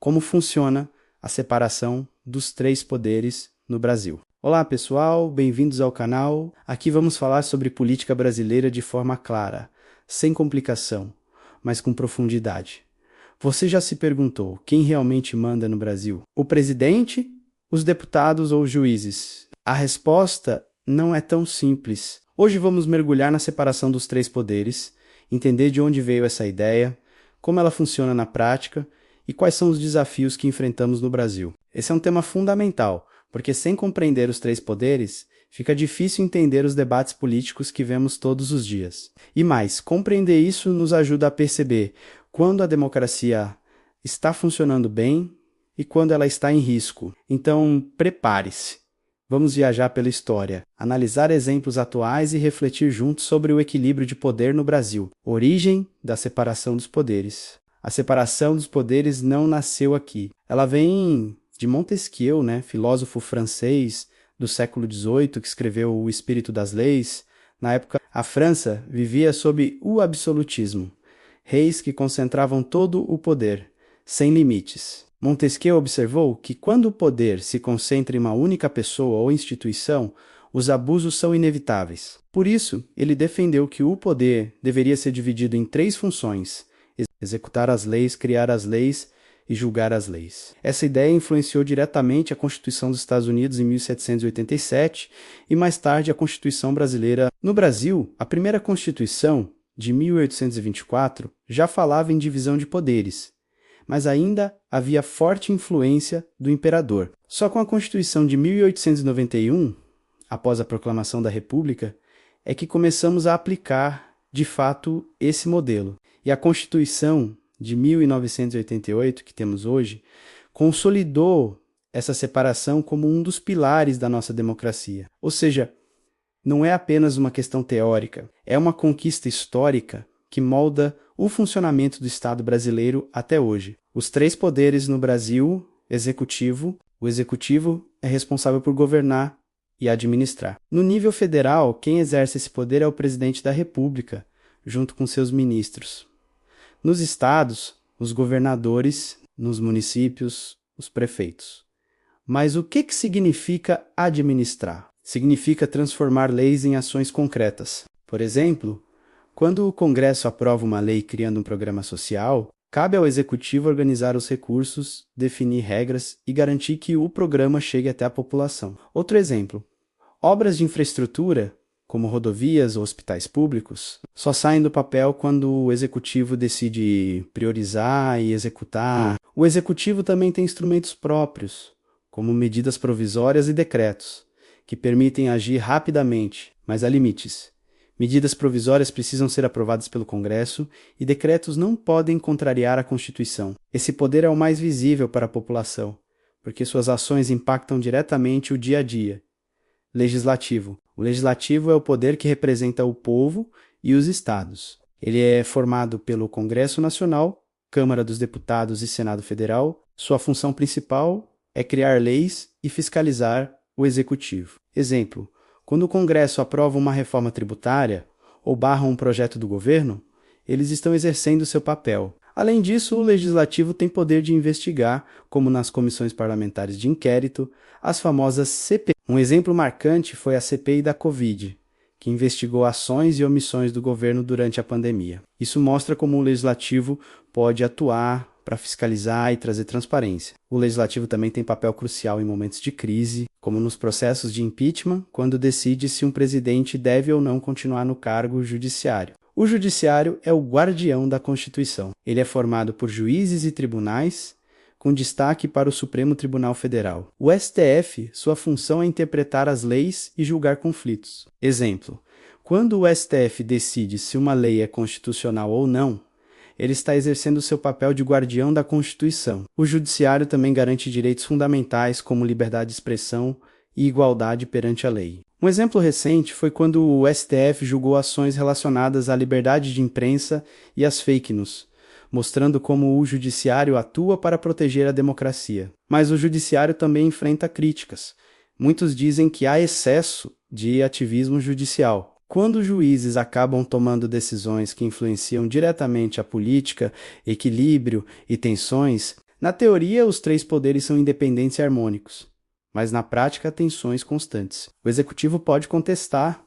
como funciona a separação dos três poderes no Brasil. Olá pessoal, bem-vindos ao canal. Aqui vamos falar sobre política brasileira de forma clara, sem complicação, mas com profundidade. Você já se perguntou quem realmente manda no Brasil? O presidente, os deputados ou os juízes? A resposta não é tão simples. Hoje vamos mergulhar na separação dos três poderes, entender de onde veio essa ideia, como ela funciona na prática e quais são os desafios que enfrentamos no Brasil. Esse é um tema fundamental, porque sem compreender os três poderes, fica difícil entender os debates políticos que vemos todos os dias. E mais, compreender isso nos ajuda a perceber quando a democracia está funcionando bem e quando ela está em risco. Então, prepare-se. Vamos viajar pela história, analisar exemplos atuais e refletir juntos sobre o equilíbrio de poder no Brasil. Origem da separação dos poderes. A separação dos poderes não nasceu aqui. Ela vem de Montesquieu, filósofo francês do século XVIII, que escreveu O Espírito das Leis. Na época, a França vivia sob o absolutismo, reis que concentravam todo o poder, sem limites. Montesquieu observou que quando o poder se concentra em uma única pessoa ou instituição, os abusos são inevitáveis. Por isso, ele defendeu que o poder deveria ser dividido em três funções: executar as leis, criar as leis e julgar as leis. Essa ideia influenciou diretamente a Constituição dos Estados Unidos em 1787 e mais tarde a Constituição brasileira. No Brasil, a primeira Constituição, de 1824, já falava em divisão de poderes, mas ainda havia forte influência do imperador. Só com a Constituição de 1891, após a proclamação da República, é que começamos a aplicar, de fato, esse modelo. E a Constituição de 1988, que temos hoje, consolidou essa separação como um dos pilares da nossa democracia. Ou seja, não é apenas uma questão teórica, é uma conquista histórica que molda o funcionamento do Estado brasileiro até hoje. Os três poderes no Brasil: o executivo é responsável por governar e administrar. No nível federal, quem exerce esse poder é o presidente da República, junto com seus ministros. Nos estados, os governadores; nos municípios, os prefeitos. Mas o que significa administrar? Significa transformar leis em ações concretas. Por exemplo, quando o Congresso aprova uma lei criando um programa social, cabe ao Executivo organizar os recursos, definir regras e garantir que o programa chegue até a população. Outro exemplo: obras de infraestrutura, como rodovias ou hospitais públicos, só saem do papel quando o Executivo decide priorizar e executar. O Executivo também tem instrumentos próprios, como medidas provisórias e decretos, que permitem agir rapidamente, mas há limites. Medidas provisórias precisam ser aprovadas pelo Congresso e decretos não podem contrariar a Constituição. Esse poder é o mais visível para a população, porque suas ações impactam diretamente o dia a dia. Legislativo. O Legislativo é o poder que representa o povo e os estados. Ele é formado pelo Congresso Nacional, Câmara dos Deputados e Senado Federal. Sua função principal é criar leis e fiscalizar o Executivo. Exemplo: quando o Congresso aprova uma reforma tributária ou barra um projeto do governo, eles estão exercendo seu papel. Além disso, o Legislativo tem poder de investigar, como nas comissões parlamentares de inquérito, as famosas CPI. Um exemplo marcante foi a CPI da Covid, que investigou ações e omissões do governo durante a pandemia. Isso mostra como o Legislativo pode atuar para fiscalizar e trazer transparência. O Legislativo também tem papel crucial em momentos de crise, como nos processos de impeachment, quando decide se um presidente deve ou não continuar no cargo judiciário. O Judiciário é o guardião da Constituição. Ele é formado por juízes e tribunais, com destaque para o Supremo Tribunal Federal. O STF, sua função é interpretar as leis e julgar conflitos. Exemplo: quando o STF decide se uma lei é constitucional ou não, ele está exercendo seu papel de guardião da Constituição. O Judiciário também garante direitos fundamentais como liberdade de expressão e igualdade perante a lei. Um exemplo recente foi quando o STF julgou ações relacionadas à liberdade de imprensa e às fake news, mostrando como o Judiciário atua para proteger a democracia. Mas o Judiciário também enfrenta críticas. Muitos dizem que há excesso de ativismo judicial. Quando juízes acabam tomando decisões que influenciam diretamente a política, equilíbrio e tensões, Na teoria, os três poderes são independentes e harmônicos, mas na prática, tensões constantes. O executivo pode contestar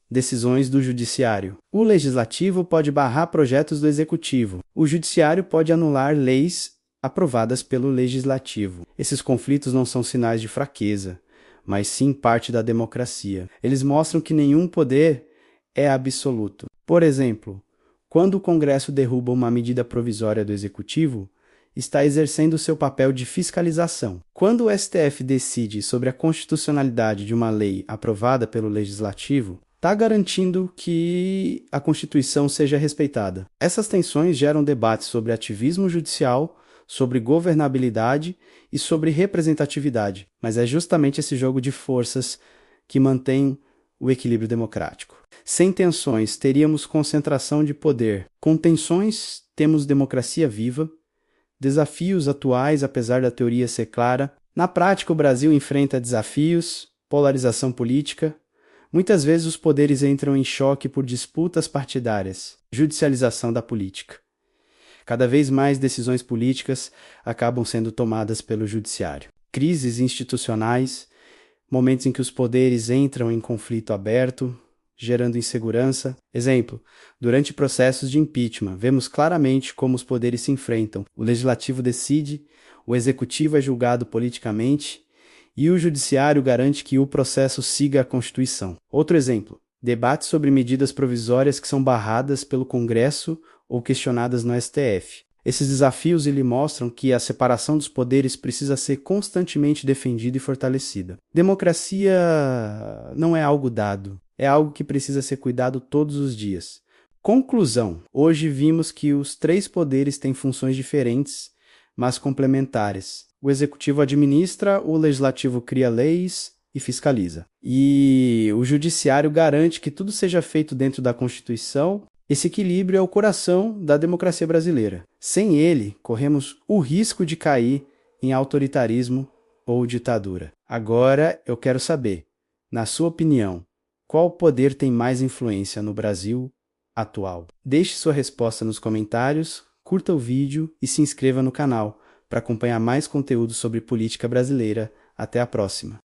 decisões do judiciário. O legislativo pode barrar projetos do executivo. O judiciário pode anular leis aprovadas pelo legislativo. Esses conflitos não são sinais de fraqueza, mas sim parte da democracia. Eles mostram que nenhum poder é absoluto. Por exemplo, quando o Congresso derruba uma medida provisória do executivo, está exercendo seu papel de fiscalização. Quando o STF decide sobre a constitucionalidade de uma lei aprovada pelo legislativo, está garantindo que a Constituição seja respeitada. Essas tensões geram debates sobre ativismo judicial, sobre governabilidade e sobre representatividade, mas é justamente esse jogo de forças que mantém o equilíbrio democrático. Sem tensões, teríamos concentração de poder. Com tensões, temos democracia viva, desafios atuais, apesar da teoria ser clara. Na prática, o Brasil enfrenta desafios, polarização política. Muitas vezes os poderes entram em choque por disputas partidárias, judicialização da política. Cada vez mais decisões políticas acabam sendo tomadas pelo judiciário. Crises institucionais, momentos em que os poderes entram em conflito aberto, gerando insegurança. Exemplo, durante processos de impeachment, vemos claramente como os poderes se enfrentam. O legislativo decide, o executivo é julgado politicamente e o judiciário garante que o processo siga a Constituição. Outro exemplo, debates sobre medidas provisórias que são barradas pelo Congresso ou questionadas no STF. Esses desafios lhe mostram que a separação dos poderes precisa ser constantemente defendida e fortalecida. Democracia não é algo dado, é algo que precisa ser cuidado todos os dias. Conclusão: hoje vimos que os três poderes têm funções diferentes, mas complementares. O executivo administra, o legislativo cria leis e fiscaliza. E o judiciário garante que tudo seja feito dentro da Constituição. Esse equilíbrio é o coração da democracia brasileira. Sem ele, corremos o risco de cair em autoritarismo ou ditadura. Agora eu quero saber, na sua opinião, qual poder tem mais influência no Brasil atual? Deixe sua resposta nos comentários, curta o vídeo e se inscreva no canal para acompanhar mais conteúdo sobre política brasileira. Até a próxima!